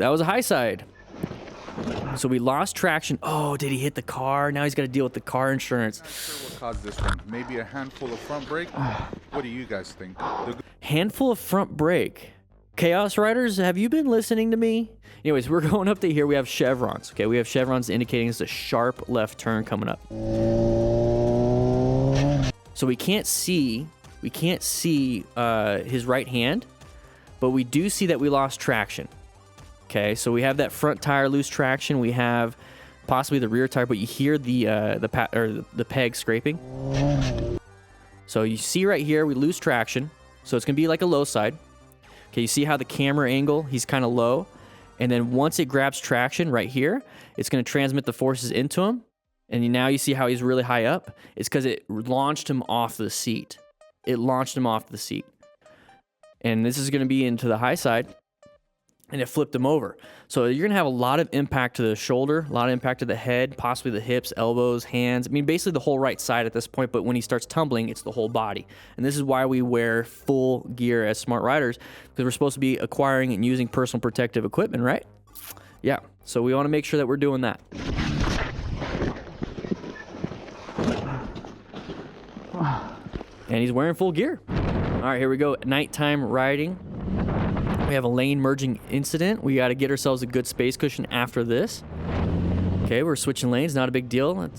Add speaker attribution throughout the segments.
Speaker 1: that was a high side. So we lost traction. Oh, did he hit the car? Now he's got to deal with the car insurance.
Speaker 2: Not sure what caused this one. Maybe a handful of front brake. What do you guys think?
Speaker 1: Handful of front brake. Chaos Riders, have you been listening to me? Anyways, we're going up to here. We have chevrons. Okay, we have chevrons indicating it's a sharp left turn coming up. So we can't see his right hand, but we do see that we lost traction. Okay, so we have that front tire loose traction. We have possibly the rear tire, but you hear the peg scraping. So you see right here, we lose traction. So it's gonna be like a low side. Okay, you see how the camera angle, he's kind of low. And then once it grabs traction right here, it's gonna transmit the forces into him. And now you see how he's really high up. It's because it launched him off the seat. It launched him off the seat. And this is gonna be into the high side. And it flipped him over. So you're gonna have a lot of impact to the shoulder, a lot of impact to the head, possibly the hips, elbows, hands. I mean, basically the whole right side at this point, but when he starts tumbling, it's the whole body. And this is why we wear full gear as smart riders, because we're supposed to be acquiring and using personal protective equipment, right? Yeah, so we wanna make sure that we're doing that. And he's wearing full gear. All right, here we go, nighttime riding. We have a lane merging incident. We got to get ourselves a good space cushion after this. Okay, we're switching lanes, not a big deal. We're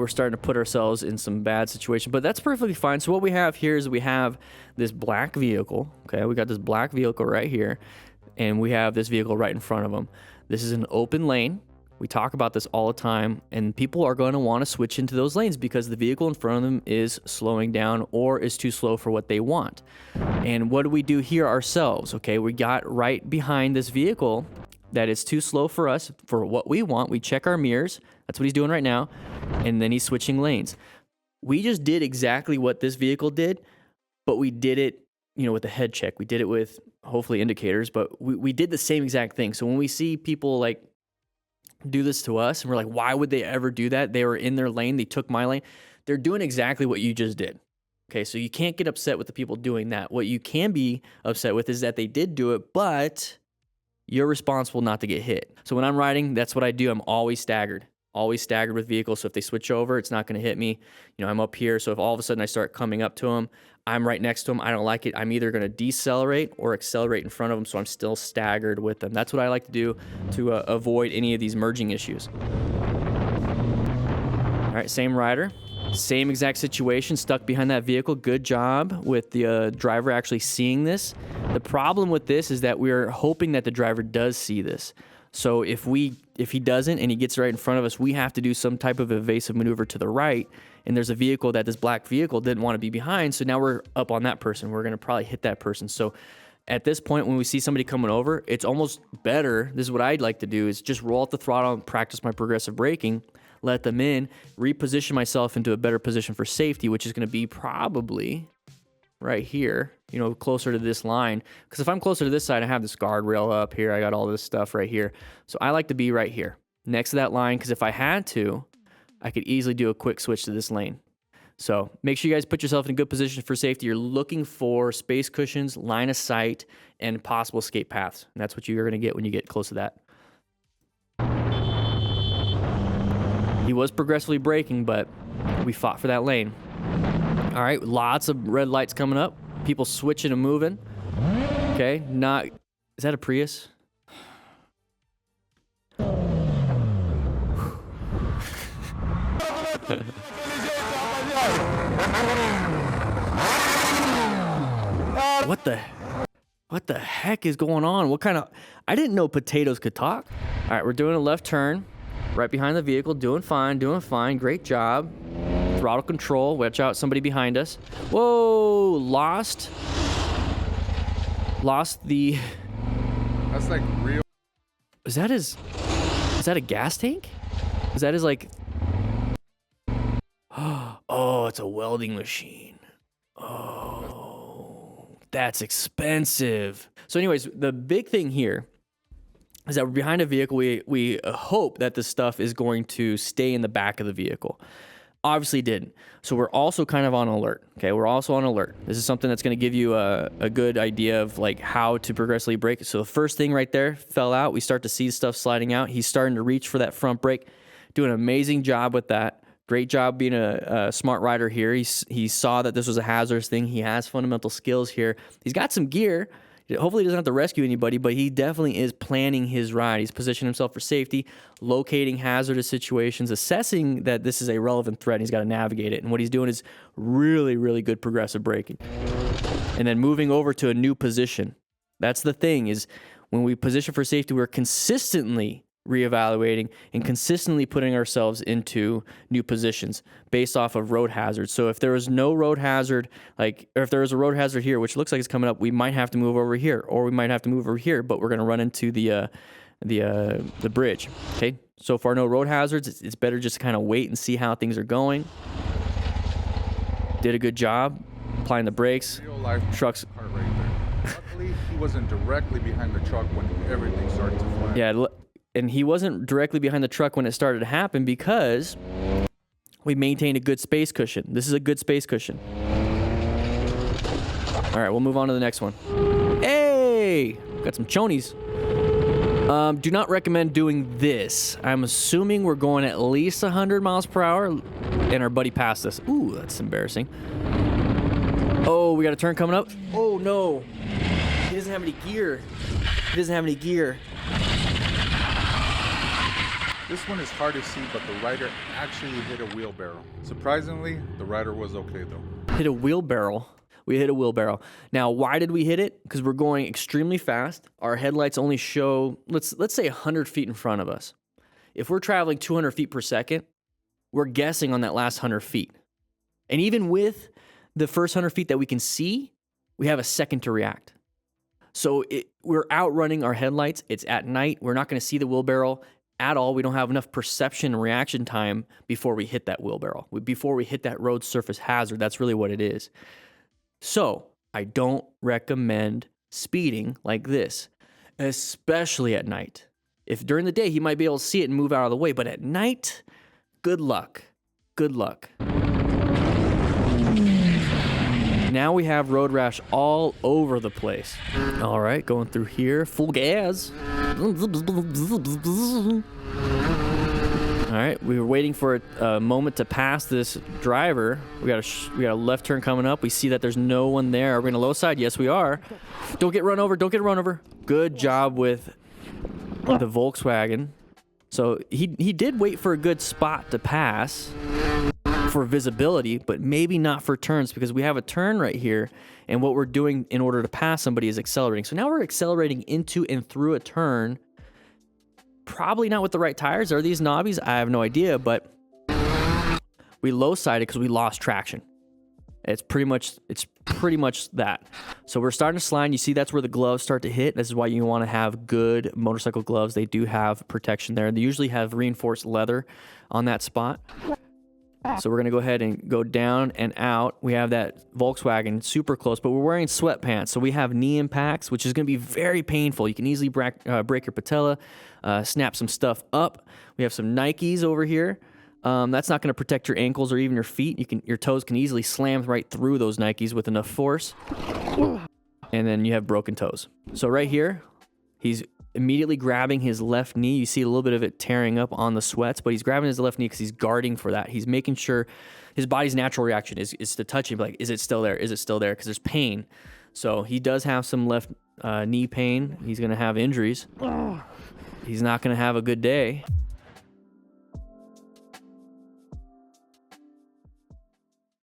Speaker 1: starting to put ourselves in some bad situation, but that's perfectly fine. So what we have here is we have this black vehicle. Okay, we got this black vehicle right here, and we have this vehicle right in front of them. This is an open lane. We talk about this all the time, and people are going to want to switch into those lanes because the vehicle in front of them is slowing down or is too slow for what they want. And what do we do here ourselves? Okay, we got right behind this vehicle that is too slow for us, for what we want. We check our mirrors. That's what he's doing right now. And then he's switching lanes. We just did exactly what this vehicle did, but we did it, with a head check. We did it with hopefully indicators, but we did the same exact thing. So when we see people like do this to us and we're like, why would they ever do that? They were in their lane, they took my lane. They're doing exactly what you just did. Okay, so you can't get upset with the people doing that. What you can be upset with is that they did do it, but you're responsible not to get hit. So when I'm riding, that's what I do. I'm always staggered with vehicles. So if they switch over, it's not going to hit me. I'm up here. So if all of a sudden I start coming up to them, I'm right next to them, I don't like it, I'm either going to decelerate or accelerate in front of them, so I'm still staggered with them. That's what I like to do to avoid any of these merging issues. All right, same rider, same exact situation, stuck behind that vehicle. Good job with the driver actually seeing this. The problem with this is that we're hoping that the driver does see this. So if he doesn't and he gets right in front of us, we have to do some type of evasive maneuver to the right. And there's a vehicle that this black vehicle didn't want to be behind. So now we're up on that person. We're going to probably hit that person. So at this point, when we see somebody coming over, it's almost better. This is what I'd like to do, is just roll out the throttle and practice my progressive braking, let them in, reposition myself into a better position for safety, which is going to be probably right here, closer to this line. Because if I'm closer to this side, I have this guardrail up here. I got all this stuff right here. So I like to be right here next to that line, because if I had to, I could easily do a quick switch to this lane. So make sure you guys put yourself in a good position for safety. You're looking for space cushions, line of sight, and possible escape paths. And that's what you're going to get when you get close to that. He was progressively braking, but we fought for that lane. All right, lots of red lights coming up. People switching and moving. Okay, is that a Prius? What the heck is going on? I didn't know potatoes could talk. All right, we're doing a left turn right behind the vehicle. Doing fine. Great job. Throttle control. Watch out, somebody behind us. Whoa, lost the...
Speaker 2: That's like real...
Speaker 1: Is that a gas tank? Is that his Oh, it's a welding machine. Oh, that's expensive. So anyways, the big thing here is that we're behind a vehicle. We hope that this stuff is going to stay in the back of the vehicle. Obviously didn't. So we're also kind of on alert. Okay, we're also on alert. This is something that's going to give you a good idea of like how to progressively brake. So the first thing right there fell out. We start to see stuff sliding out. He's starting to reach for that front brake. Doing an amazing job with that. Great job being a smart rider here. He saw that this was a hazardous thing. He has fundamental skills here. He's got some gear. Hopefully he doesn't have to rescue anybody, but he definitely is planning his ride. He's positioning himself for safety, locating hazardous situations, assessing that this is a relevant threat, and he's got to navigate it. And what he's doing is really, really good progressive braking. And then moving over to a new position. That's the thing, is when we position for safety, we're consistently reevaluating and consistently putting ourselves into new positions based off of road hazards. So if there was no road hazard, or if there was a road hazard here, which looks like it's coming up, we might have to move over here, or we might have to move over here, but we're going to run into the bridge. Okay. So far, no road hazards. It's better just to kind of wait and see how things are going. Did a good job applying the brakes.
Speaker 2: Real life
Speaker 1: Trucks.
Speaker 2: car right there. Luckily, he wasn't directly behind the truck when everything started to fly.
Speaker 1: Yeah. And he wasn't directly behind the truck when it started to happen because we maintained a good space cushion. This is a good space cushion. All right, we'll move on to the next one. Hey, got some chonies. Do not recommend doing this. I'm assuming we're going at least 100 miles per hour, and our buddy passed us. Ooh, that's embarrassing. Oh, we got a turn coming up. Oh, no. He doesn't have any gear. He doesn't have any gear.
Speaker 2: This one is hard to see, but the rider actually hit a wheelbarrow. Surprisingly, the rider was okay though.
Speaker 1: Hit a wheelbarrow. We hit a wheelbarrow. Now, why did we hit it? Because we're going extremely fast. Our headlights only show, let's say 100 feet in front of us. If we're traveling 200 feet per second, we're guessing on that last 100 feet. And even with the first 100 feet that we can see, we have a second to react. So we're outrunning our headlights. It's at night. We're not going to see the wheelbarrow at all. We don't have enough perception and reaction time before we hit that wheelbarrow, before we hit that road surface hazard. That's really what it is. So I don't recommend speeding like this, especially at night. If during the day, he might be able to see it and move out of the way, but at night, good luck. Good luck. Now we have road rash all over the place. All right, going through here, full gas. All right, we were waiting for a moment to pass this driver. We got a left turn coming up. We see that there's no one there. Are we in a low side? Yes, we are. Don't get run over. Don't get run over. Good job with the Volkswagen. So he did wait for a good spot to pass for visibility, but maybe not for turns, because we have a turn right here, and what we're doing in order to pass somebody is accelerating. So now we're accelerating into and through a turn, probably not with the right tires. Are these knobbies? I have no idea, but we low-sided because we lost traction. It's pretty much that. So we're starting to slide. You see that's where the gloves start to hit. This is why you want to have good motorcycle gloves. They do have protection there. They usually have reinforced leather on that spot. So we're going to go ahead and go down and out. We have that Volkswagen super close, but we're wearing sweatpants. So we have knee impacts, which is going to be very painful. You can easily break your patella, snap some stuff up. We have some Nikes over here. That's not going to protect your ankles or even your feet. Your toes can easily slam right through those Nikes with enough force. And then you have broken toes. So right here, he's immediately grabbing his left knee. You see a little bit of it tearing up on the sweats, but he's grabbing his left knee because he's guarding for that. He's making sure his body's natural reaction is to touch him. Like, is it still there? Is it still there? Because there's pain. So he does have some left knee pain. He's going to have injuries. He's not going to have a good day.